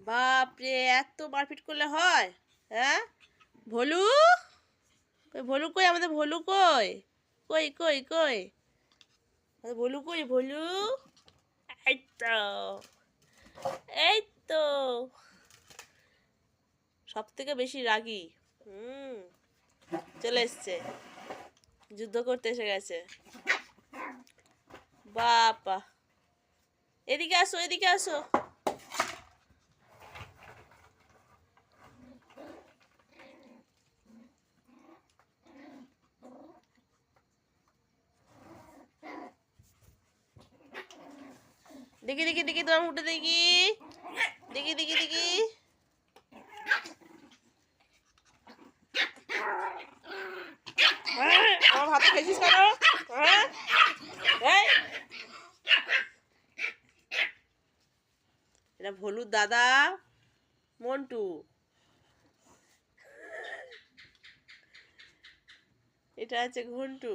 বাপরে, এত মারপিট করলে হয়? হ্যাঁ, ভোলু কই, ভোলু কই, আমাদের ভোলু কই? কই কই কই আমাদের ভোলু কই? ভোলু, এই তো, এই তো, সব থেকে বেশি রাগী। হুম, চলে এসছে, যুদ্ধ করতে এসে গেছে। বাপা, এদিকে আসো, এদিকে আসো। দেখি দেখি দেখি, তোমার মুখটা দেখি, দেখি দেখি দেখি। আমার ভাত খেয়েছিস কেন? হ্যাঁ, এটা ভলুর দাদা মন্টু, এটা আছে ঘন্টু।